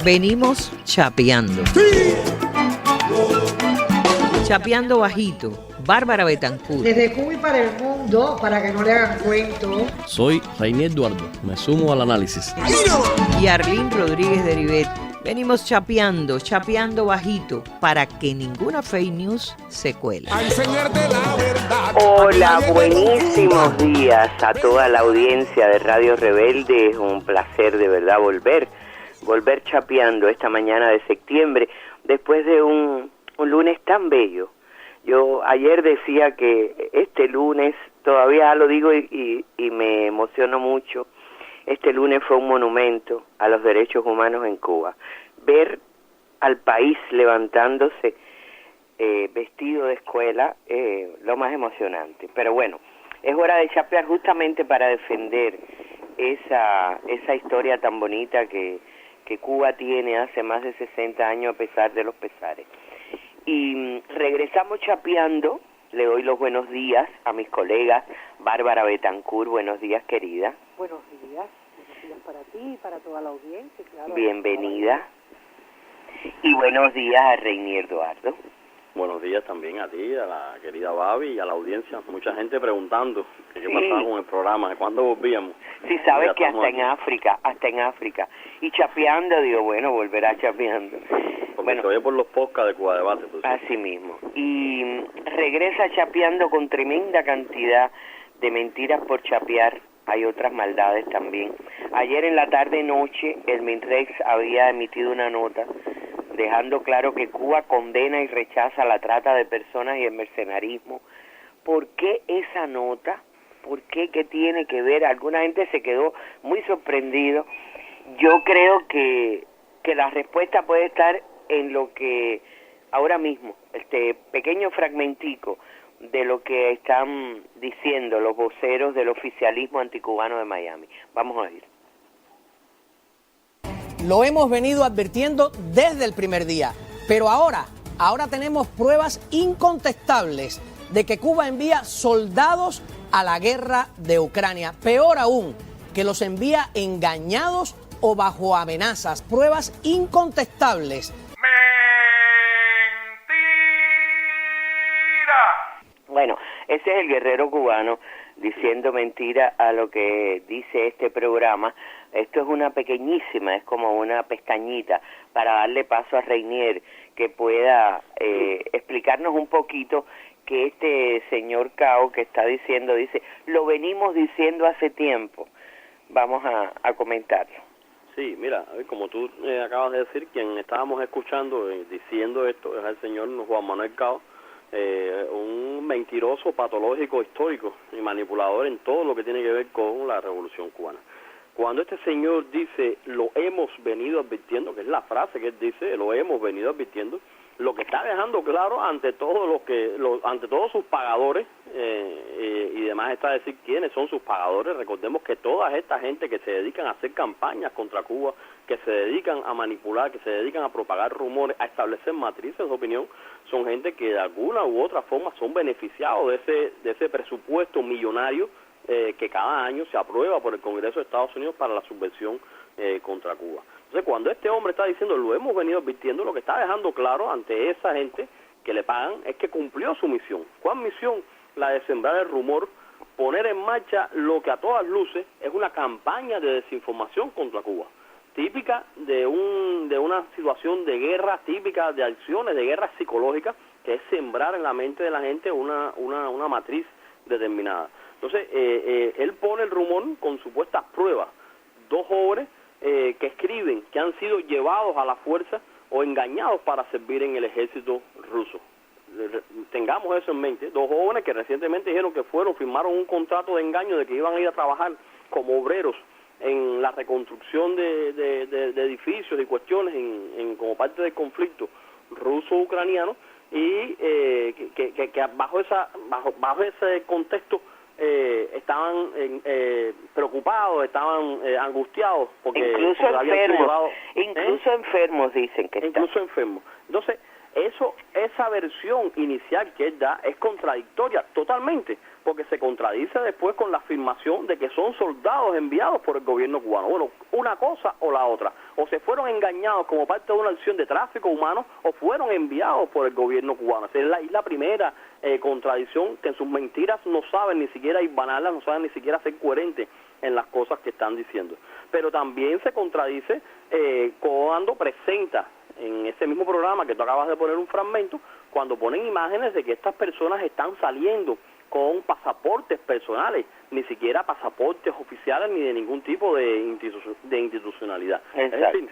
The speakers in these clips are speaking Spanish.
Venimos chapeando. Chapeando bajito. Bárbara Betancourt. Desde Cuba y para el mundo, para que no le hagan cuento. Soy Reinier Eduardo, me sumo al análisis. Y Arlene Rodríguez de Rivet. Venimos chapeando bajito, para que ninguna fake news se cuele. Hola, buenísimos días a toda la audiencia de Radio Rebelde. Es un placer de verdad volver chapeando esta mañana de septiembre, después de un lunes tan bello. Yo ayer decía que este lunes, todavía lo digo y me emociono mucho, este lunes fue un monumento a los derechos humanos en Cuba. Ver al país levantándose vestido de escuela, lo más emocionante. Pero bueno, es hora de chapear justamente para defender esa historia tan bonita que Cuba tiene hace más de 60 años a pesar de los pesares. Y regresamos chapeando. Le doy los buenos días a mis colegas. Bárbara Betancourt, buenos días, querida. Buenos días para ti y para toda la audiencia. Claro, bienvenida. Y buenos días a Reinier Eduardo. Buenos días también a ti, a la querida Babi y a la audiencia. Mucha gente preguntando qué pasaba con el programa, de cuándo volvíamos. Sí, sabes que hasta en África. Y chapeando, digo, bueno, volverá chapeando. Porque bueno, se oye por los podcasts de Cuba Debate. Pues, así mismo. Y regresa chapeando con tremenda cantidad de mentiras por chapear. Hay otras maldades también. Ayer en la tarde-noche, el MINREX había emitido una nota dejando claro que Cuba condena y rechaza la trata de personas y el mercenarismo. ¿Por qué esa nota? ¿Por qué? ¿Qué tiene que ver? Alguna gente se quedó muy sorprendido. Yo creo que la respuesta puede estar en lo que ahora mismo, este pequeño fragmentico de lo que están diciendo los voceros del oficialismo anticubano de Miami. Vamos a oír. Lo hemos venido advirtiendo desde el primer día, pero ahora tenemos pruebas incontestables de que Cuba envía soldados a la guerra de Ucrania. Peor aún, que los envía engañados o bajo amenazas. Pruebas incontestables. Bueno, ese es el guerrero cubano diciendo mentira a lo que dice este programa. Esto es una pequeñísima, es como una pestañita para darle paso a Reinier, que pueda explicarnos un poquito que este señor Cao que está diciendo, dice, lo venimos diciendo hace tiempo. Vamos a comentarlo. Sí, mira, como tú acabas de decir, quien estábamos escuchando diciendo esto es el señor Juan Manuel Cao, un mentiroso patológico histórico y manipulador en todo lo que tiene que ver con la Revolución Cubana. Cuando este señor dice, lo hemos venido advirtiendo, que es la frase que él dice, lo hemos venido advirtiendo, lo que está dejando claro ante todos ante todos sus pagadores, y demás está decir quiénes son sus pagadores. Recordemos que toda esta gente que se dedican a hacer campañas contra Cuba, que se dedican a manipular, que se dedican a propagar rumores, a establecer matrices de opinión, son gente que de alguna u otra forma son beneficiados de ese presupuesto millonario que cada año se aprueba por el Congreso de Estados Unidos para la subversión contra Cuba. Entonces, cuando este hombre está diciendo, lo hemos venido advirtiendo, lo que está dejando claro ante esa gente que le pagan es que cumplió su misión. ¿Cuál misión? La de sembrar el rumor, poner en marcha lo que a todas luces es una campaña de desinformación contra Cuba, típica de una situación de guerra, típica de acciones de guerra psicológica, que es sembrar en la mente de la gente una matriz determinada. Entonces, él pone el rumor con supuestas pruebas. Dos jóvenes que escriben que han sido llevados a la fuerza o engañados para servir en el ejército ruso. Tengamos eso en mente. Dos jóvenes que recientemente dijeron que firmaron un contrato de engaño de que iban a ir a trabajar como obreros en la reconstrucción de edificios y cuestiones como parte del conflicto ruso-ucraniano, y que bajo ese contexto estaban preocupados, estaban angustiados porque incluso enfermos dicen que incluso enfermos. Entonces esa versión inicial que él da es contradictoria totalmente porque se contradice después con la afirmación de que son soldados enviados por el gobierno cubano. Bueno, una cosa o la otra, o se fueron engañados como parte de una acción de tráfico humano, o fueron enviados por el gobierno cubano. Esa es la primera contradicción, que en sus mentiras no saben ni siquiera hilvanarlas, no saben ni siquiera ser coherentes en las cosas que están diciendo. Pero también se contradice cuando presenta en ese mismo programa que tú acabas de poner un fragmento, cuando ponen imágenes de que estas personas están saliendo con pasaportes personales, ni siquiera pasaportes oficiales ni de ningún tipo de institucionalidad. Exacto. Es decir,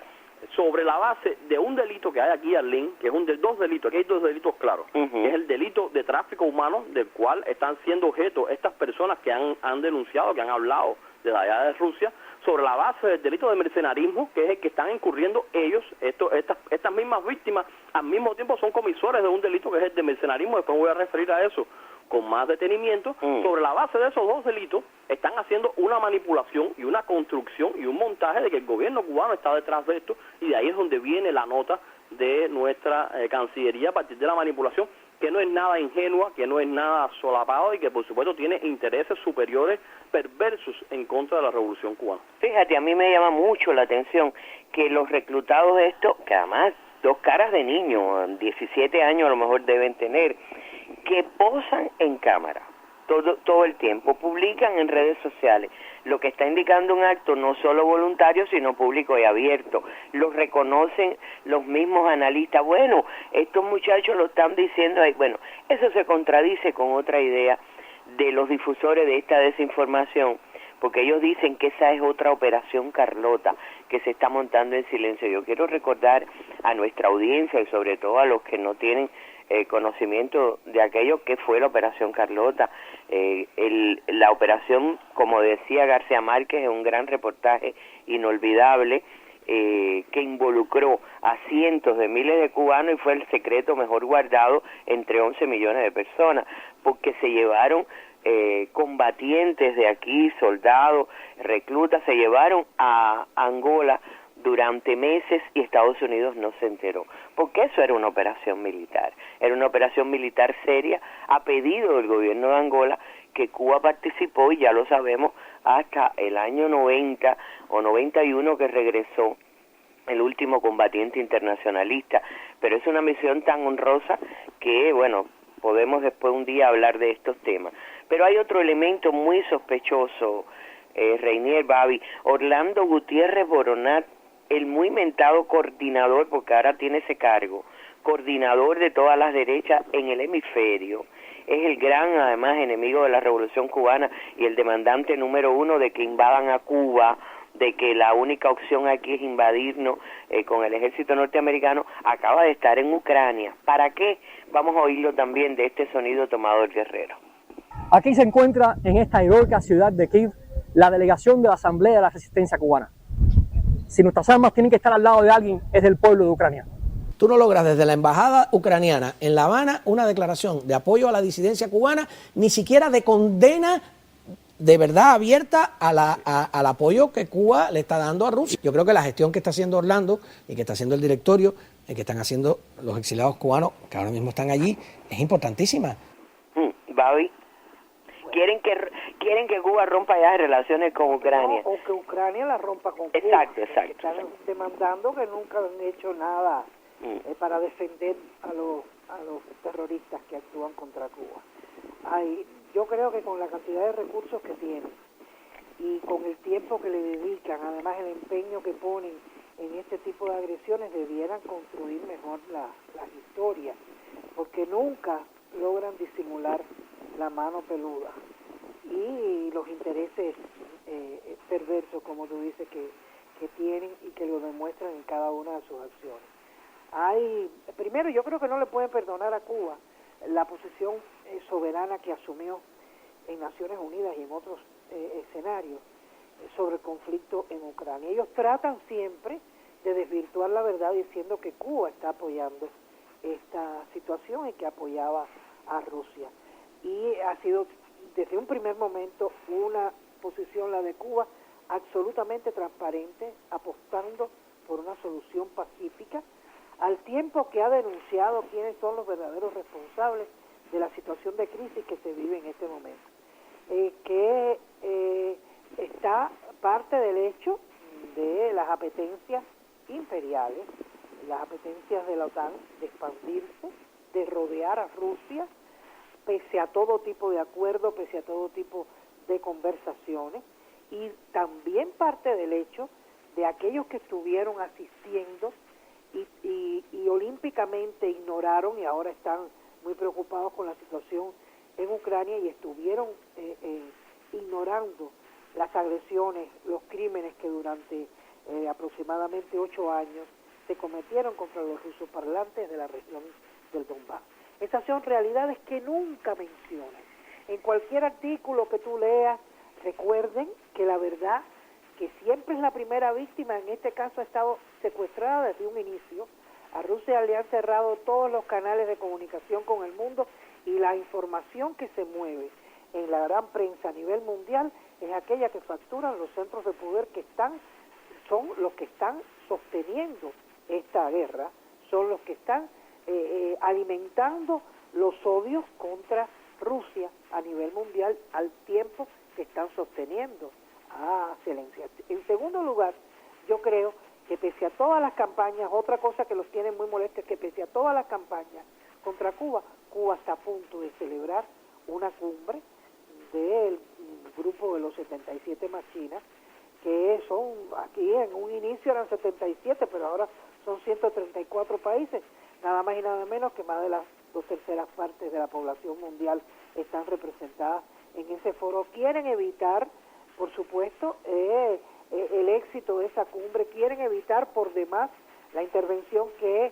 sobre la base de un delito que hay aquí, Arlene, que es dos delitos, aquí hay dos delitos claros, que es el delito de tráfico humano, del cual están siendo objeto estas personas que han denunciado, que han hablado de allá de Rusia, sobre la base del delito de mercenarismo, que es el que están incurriendo ellos, estas mismas víctimas, al mismo tiempo son comisores de un delito que es el de mercenarismo. Después me voy a referir a eso con más detenimiento. Sobre la base de esos dos delitos están haciendo una manipulación y una construcción y un montaje de que el gobierno cubano está detrás de esto, y de ahí es donde viene la nota de nuestra Cancillería a partir de la manipulación, que no es nada ingenua, que no es nada solapado y que por supuesto tiene intereses superiores perversos en contra de la revolución cubana. Fíjate, a mí me llama mucho la atención que los reclutados estos, que además dos caras de niño, 17 años a lo mejor deben tener, que posan en cámara todo el tiempo, publican en redes sociales, lo que está indicando un acto no solo voluntario, sino público y abierto. Los reconocen los mismos analistas. Bueno, estos muchachos lo están diciendo ahí. Bueno, eso se contradice con otra idea de los difusores de esta desinformación, porque ellos dicen que esa es otra operación Carlota que se está montando en silencio. Yo quiero recordar a nuestra audiencia y sobre todo a los que no tienen conocimiento de aquello que fue la operación Carlota. La operación, como decía García Márquez, es un gran reportaje inolvidable que involucró a cientos de miles de cubanos y fue el secreto mejor guardado entre 11 millones de personas, porque se llevaron combatientes de aquí, soldados, reclutas, se llevaron a Angola durante meses y Estados Unidos no se enteró, porque eso era una operación militar seria, a pedido del gobierno de Angola, que Cuba participó, y ya lo sabemos, hasta el año 90 o 91 que regresó el último combatiente internacionalista. Pero es una misión tan honrosa que, bueno, podemos después un día hablar de estos temas. Pero hay otro elemento muy sospechoso, Reinier, Babi. Orlando Gutiérrez Boronat, el muy mentado coordinador, porque ahora tiene ese cargo, coordinador de todas las derechas en el hemisferio, es el gran, además, enemigo de la revolución cubana y el demandante número uno de que invadan a Cuba, de que la única opción aquí es invadirnos con el ejército norteamericano. Acaba de estar en Ucrania. ¿Para qué? Vamos a oírlo también de este sonido tomador guerrero. Aquí se encuentra, en esta heroica ciudad de Kiev, la delegación de la Asamblea de la Resistencia Cubana. Si nuestras armas tienen que estar al lado de alguien, es del pueblo de Ucrania. Tú no logras desde la embajada ucraniana en La Habana una declaración de apoyo a la disidencia cubana, ni siquiera de condena de verdad abierta al apoyo que Cuba le está dando a Rusia. Yo creo que la gestión que está haciendo Orlando y que está haciendo el directorio, y que están haciendo los exiliados cubanos que ahora mismo están allí, es importantísima. Babi, quieren que Cuba rompa ya relaciones con Ucrania. No, o que Ucrania la rompa con Cuba. Exacto. Están demandando que nunca han hecho nada para defender a los terroristas que actúan contra Cuba. Yo creo que con la cantidad de recursos que tienen y con el tiempo que le dedican, además el empeño que ponen en este tipo de agresiones, debieran construir mejor las historias, porque nunca logran disimular la mano peluda y los intereses perversos, como tú dices, que tienen y que lo demuestran en cada una de sus acciones. Primero, yo creo que no le pueden perdonar a Cuba la posición soberana que asumió en Naciones Unidas y en otros escenarios sobre el conflicto en Ucrania. Ellos tratan siempre de desvirtuar la verdad diciendo que Cuba está apoyando esta situación y que apoyaba a Rusia. Y ha sido desde un primer momento una posición, la de Cuba, absolutamente transparente, apostando por una solución pacífica, al tiempo que ha denunciado quiénes son los verdaderos responsables de la situación de crisis que se vive en este momento. que está parte del hecho de las apetencias imperiales, las apetencias de la OTAN de expandirse, de rodear a Rusia, pese a todo tipo de acuerdo, pese a todo tipo de conversaciones, y también parte del hecho de aquellos que estuvieron asistiendo y olímpicamente ignoraron y ahora están muy preocupados con la situación en Ucrania y estuvieron ignorando las agresiones, los crímenes que durante aproximadamente 8 años se cometieron contra los rusoparlantes de la región del Donbass. Esas son realidades que nunca mencionan. En cualquier artículo que tú leas, recuerden que la verdad que siempre es la primera víctima, en este caso ha estado secuestrada desde un inicio. A Rusia le han cerrado todos los canales de comunicación con el mundo y la información que se mueve en la gran prensa a nivel mundial es aquella que facturan los centros de poder que son los que están sosteniendo esta guerra, son los que están alimentando los odios contra Rusia a nivel mundial al tiempo que están sosteniendo a Zelensky. En segundo lugar, yo creo que pese a todas las campañas, otra cosa que los tiene muy molestos es que pese a todas las campañas contra Cuba, Cuba está a punto de celebrar una cumbre del grupo de los 77 más China, que son, aquí en un inicio eran 77, pero ahora son 134 países, nada más y nada menos que más de las 2/3 partes de la población mundial están representadas en ese foro. Quieren evitar, por supuesto, el éxito de esa cumbre, quieren evitar por demás la intervención que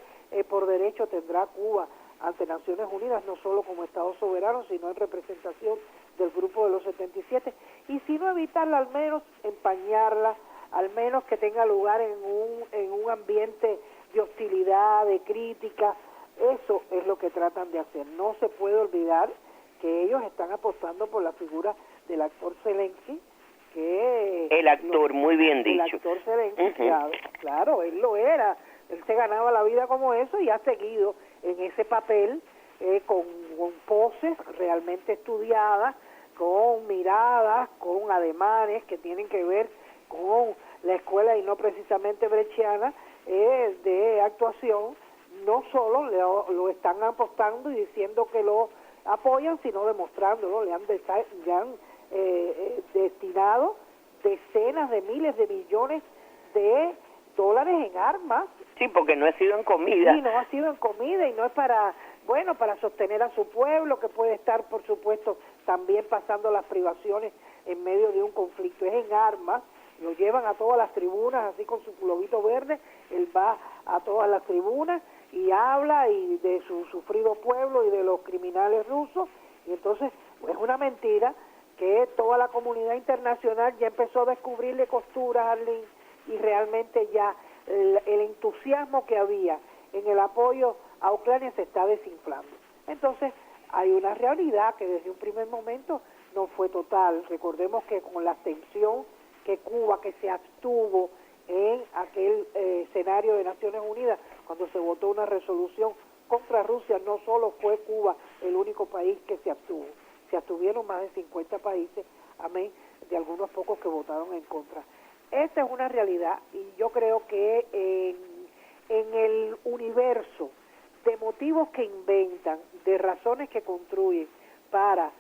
por derecho tendrá Cuba ante Naciones Unidas, no solo como Estado soberano, sino en representación del grupo de los 77, y si no evitarla, al menos empañarla, al menos que tenga lugar en un ambiente de hostilidad, de crítica. Eso es lo que tratan de hacer. No se puede olvidar que ellos están apostando por la figura del actor Zelensky, que el actor, muy bien dicho. El actor Zelensky, claro, él lo era. Él se ganaba la vida como eso y ha seguido en ese papel con poses realmente estudiadas, con miradas, con ademanes que tienen que ver con la escuela y no precisamente brechiana de actuación. No solo lo están apostando y diciendo que lo apoyan, sino demostrándolo. Le han destinado decenas de miles de millones de dólares en armas. Sí, porque no ha sido en comida. Sí, no ha sido en comida y no es para sostener a su pueblo, que puede estar, por supuesto, también pasando las privaciones en medio de un conflicto. Es en armas, lo llevan a todas las tribunas, así con su globito verde, él va a todas las tribunas y habla y de su sufrido pueblo y de los criminales rusos, y entonces es una mentira que toda la comunidad internacional ya empezó a descubrirle costuras, Arlene, y realmente ya el entusiasmo que había en el apoyo a Ucrania se está desinflando. Entonces hay una realidad que desde un primer momento no fue total. Recordemos que con la abstención que Cuba, que se abstuvo en aquel escenario de Naciones Unidas, cuando se votó una resolución contra Rusia, no solo fue Cuba el único país que se abstuvo, se abstuvieron más de 50 países, amén, de algunos pocos que votaron en contra. Esta es una realidad y yo creo que en el universo de motivos que inventan, de razones que construyen para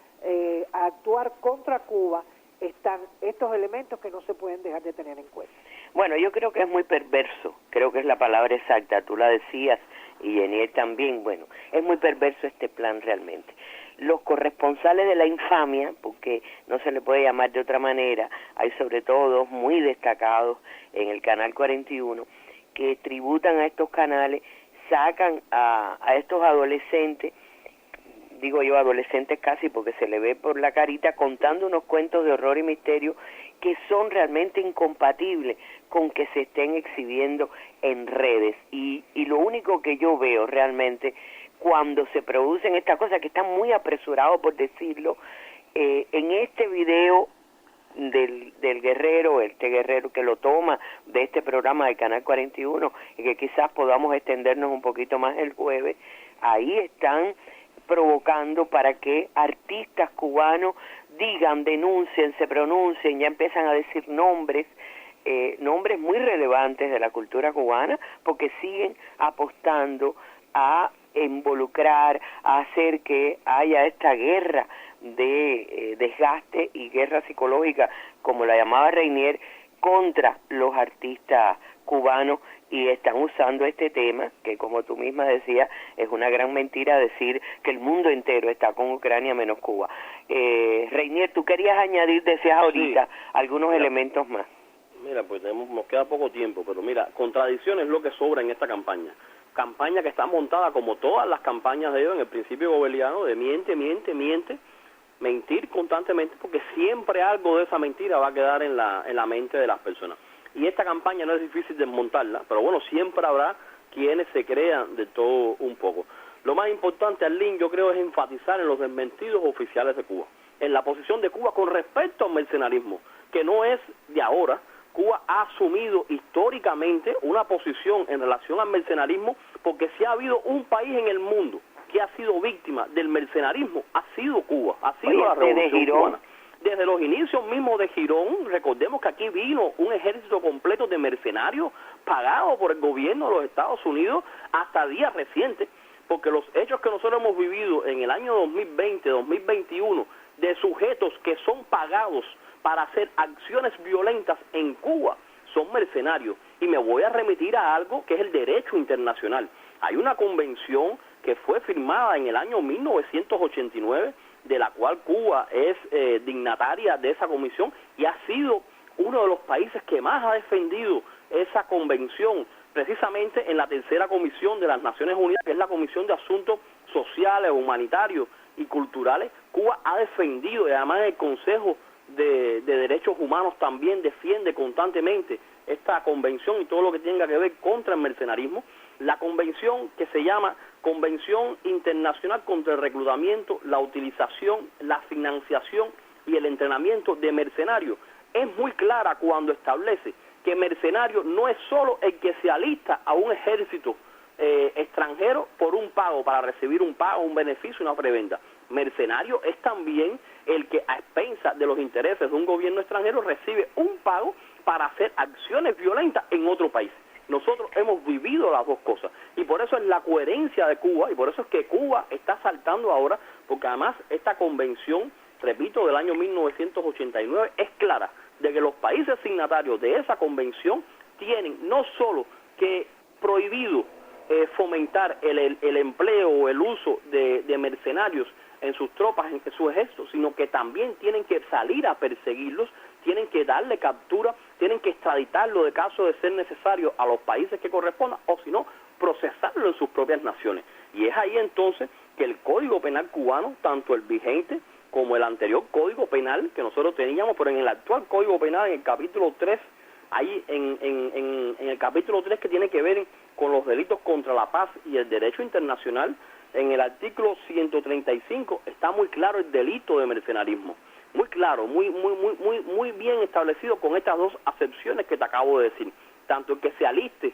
actuar contra Cuba, están estos elementos que no se pueden dejar de tener en cuenta. Bueno, yo creo que es muy perverso, creo que es la palabra exacta, tú la decías y Yeniel también. Bueno, es muy perverso este plan realmente. Los corresponsales de la infamia, porque no se le puede llamar de otra manera, hay sobre todo dos muy destacados en el Canal 41, que tributan a estos canales, sacan a estos adolescentes, digo yo adolescentes casi porque se le ve por la carita, contando unos cuentos de horror y misterio que son realmente incompatibles con que se estén exhibiendo en redes. Y lo único que yo veo realmente cuando se producen estas cosas, que están muy apresurados por decirlo, en este video del guerrero, este guerrero que lo toma de este programa del Canal 41, y que quizás podamos extendernos un poquito más el jueves, ahí están provocando para que artistas cubanos digan, denuncien, se pronuncien, ya empiezan a decir nombres muy relevantes de la cultura cubana, porque siguen apostando a involucrar, a hacer que haya esta guerra de desgaste y guerra psicológica, como la llamaba Reinier, contra los artistas cubanos, y están usando este tema, que como tú misma decías, es una gran mentira decir que el mundo entero está con Ucrania menos Cuba. Reinier, tú querías añadir, decías ahorita, algunos elementos más. Mira, pues nos queda poco tiempo, pero mira, contradicción es lo que sobra en esta campaña que está montada como todas las campañas de ellos en el principio gobeliano, de mentir constantemente, porque siempre algo de esa mentira va a quedar en la mente de las personas. Y esta campaña no es difícil desmontarla, pero bueno, siempre habrá quienes se crean de todo un poco. Lo más importante, Arlene, yo creo, es enfatizar en los desmentidos oficiales de Cuba, en la posición de Cuba con respecto al mercenarismo, que no es de ahora. Cuba ha asumido históricamente una posición en relación al mercenarismo, porque si ha habido un país en el mundo que ha sido víctima del mercenarismo, ha sido Cuba, ha sido la Revolución Cubana. Desde los inicios mismos de Girón, recordemos que aquí vino un ejército completo de mercenarios pagado por el gobierno de los Estados Unidos hasta días recientes, porque los hechos que nosotros hemos vivido en el año 2020, 2021, de sujetos que son pagados para hacer acciones violentas en Cuba, son mercenarios. Y me voy a remitir a algo que es el derecho internacional. Hay una convención que fue firmada en el año 1989, de la cual Cuba es dignataria de esa comisión, y ha sido uno de los países que más ha defendido esa convención, precisamente en la tercera comisión de las Naciones Unidas, que es la Comisión de Asuntos Sociales, Humanitarios y Culturales. Cuba ha defendido, y además el Consejo de Derechos Humanos también defiende constantemente esta convención y todo lo que tenga que ver contra el mercenarismo. La convención que se llama Convención Internacional contra el Reclutamiento, la Utilización, la Financiación y el Entrenamiento de Mercenarios es muy clara cuando establece que mercenario no es solo el que se alista a un ejército extranjero por un pago, para recibir un pago, un beneficio, una prebenda. Mercenario es también el que, a expensas de los intereses de un gobierno extranjero, recibe un pago para hacer acciones violentas en otro país. Nosotros hemos vivido las dos cosas, y por eso es la coherencia de Cuba, y por eso es que Cuba está saltando ahora, porque además esta convención, repito, del año 1989, es clara de que los países signatarios de esa convención tienen no solo que prohibido fomentar el empleo o el uso de mercenarios en sus tropas, en sus ejércitos, sino que también tienen que salir a perseguirlos, tienen que darle captura, tienen que extraditarlo de caso de ser necesario a los países que correspondan, o si no, procesarlo en sus propias naciones. Y es ahí entonces que el Código Penal cubano, tanto el vigente como el anterior Código Penal que nosotros teníamos, pero en el actual Código Penal, en el capítulo 3, ahí en el capítulo 3 que tiene que ver con los delitos contra la paz y el derecho internacional, en el artículo 135 está muy claro el delito de mercenarismo, muy claro, muy bien establecido, con estas dos acepciones que te acabo de decir, tanto el que se aliste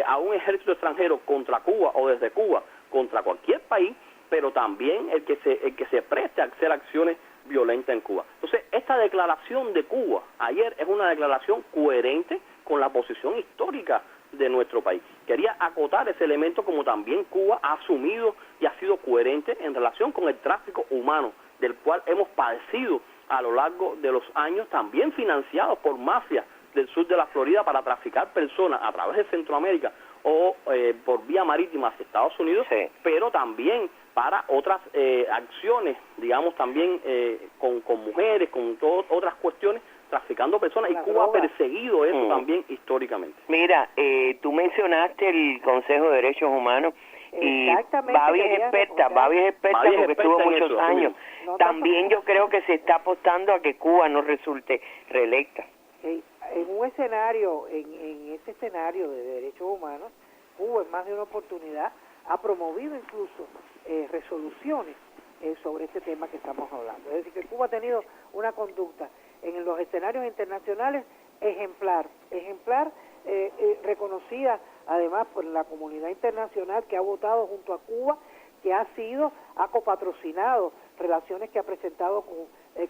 a un ejército extranjero contra Cuba o desde Cuba contra cualquier país, pero también el que se preste a hacer acciones violentas en Cuba. Entonces, esta declaración de Cuba ayer es una declaración coherente con la posición histórica de nuestro país. Quería acotar ese elemento, como también Cuba ha asumido y ha sido coherente en relación con el tráfico humano, del cual hemos padecido a lo largo de los años, también financiados por mafias del sur de la Florida para traficar personas a través de Centroamérica o por vía marítima hacia Estados Unidos, sí, pero también para otras acciones, digamos, también con mujeres, con otras cuestiones, traficando personas, y Cuba ha perseguido eso también históricamente. Mira, tú mencionaste el Consejo de Derechos Humanos, y Babi es experta porque estuvo muchos años. No, también yo creo que se está apostando a que Cuba no resulte reelecta. En un escenario, en este escenario de derechos humanos, Cuba en más de una oportunidad ha promovido incluso resoluciones sobre este tema que estamos hablando. Es decir, que Cuba ha tenido una conducta en los escenarios internacionales ejemplar, reconocida además por la comunidad internacional, que ha votado junto a Cuba, que ha copatrocinado relaciones que ha presentado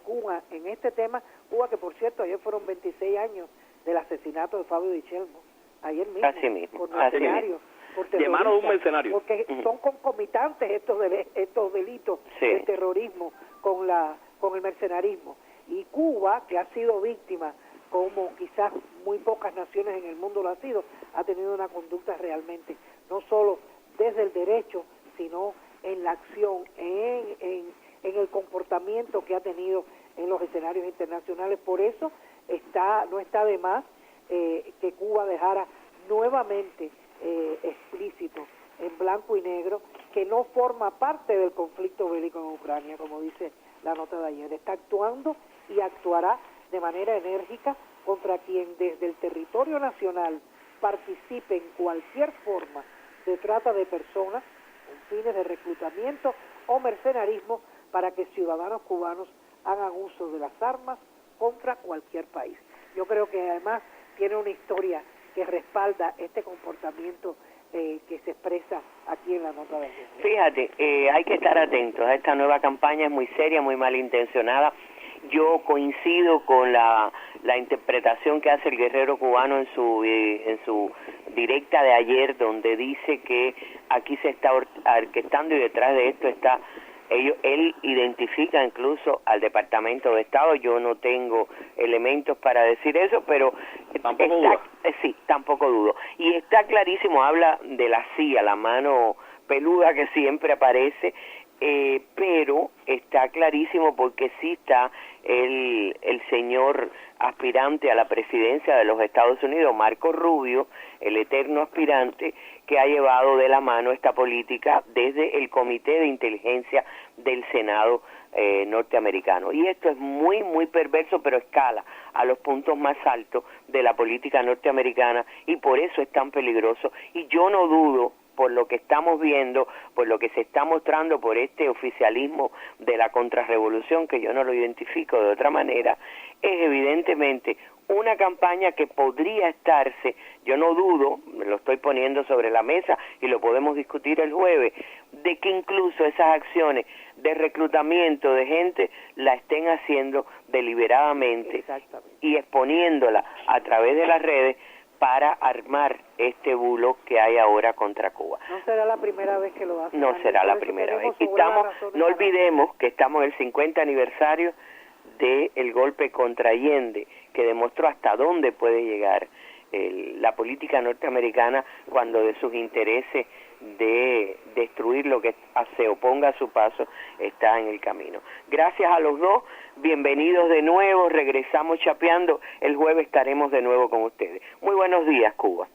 Cuba en este tema. Cuba, que por cierto, ayer fueron 26 años del asesinato de Fabio Di Chelmo, ayer mismo, así mismo, por mercenarios, por de mano de un mercenario. porque son concomitantes estos delitos de terrorismo con el mercenarismo. Y Cuba, que ha sido víctima, como quizás muy pocas naciones en el mundo lo ha sido, ha tenido una conducta realmente, no solo desde el derecho, sino en la acción, en el comportamiento que ha tenido en los escenarios internacionales. Por eso no está de más que Cuba dejara nuevamente explícito, en blanco y negro, que no forma parte del conflicto bélico en Ucrania, como dice la nota de ayer. Está actuando y actuará de manera enérgica contra quien desde el territorio nacional participe en cualquier forma de trata de personas con fines de reclutamiento o mercenarismo para que ciudadanos cubanos hagan uso de las armas contra cualquier país. Yo creo que además tiene una historia que respalda este comportamiento que se expresa aquí en la nota de ayer. Fíjate, hay que estar atentos a esta nueva campaña, es muy seria, muy malintencionada. Yo coincido con la interpretación que hace el guerrero cubano en su directa de ayer, donde dice que aquí se está orquestando y detrás de esto está él identifica incluso al Departamento de Estado. Yo no tengo elementos para decir eso, pero sí, tampoco dudo. Y está clarísimo, habla de la CIA, la mano peluda que siempre aparece, pero está clarísimo porque sí está el señor aspirante a la presidencia de los Estados Unidos, Marco Rubio, el eterno aspirante, que ha llevado de la mano esta política desde el Comité de Inteligencia del Senado norteamericano. Y esto es muy, muy perverso, pero escala a los puntos más altos de la política norteamericana y por eso es tan peligroso. Y yo no dudo, por lo que estamos viendo, por lo que se está mostrando por este oficialismo de la contrarrevolución, que yo no lo identifico de otra manera, es evidentemente una campaña que podría estarse, yo no dudo, lo estoy poniendo sobre la mesa y lo podemos discutir el jueves, de que incluso esas acciones de reclutamiento de gente la estén haciendo deliberadamente y exponiéndola a través de las redes para armar este bulo que hay ahora contra Cuba. No será la primera vez que lo hacen. No será la primera vez. Y no olvidemos que estamos en el 50 aniversario del golpe contra Allende, que demostró hasta dónde puede llegar la política norteamericana cuando de sus intereses de destruir lo que se oponga a su paso está en el camino. Gracias a los dos, bienvenidos de nuevo, regresamos chapeando, el jueves estaremos de nuevo con ustedes. Muy buenos días, Cuba.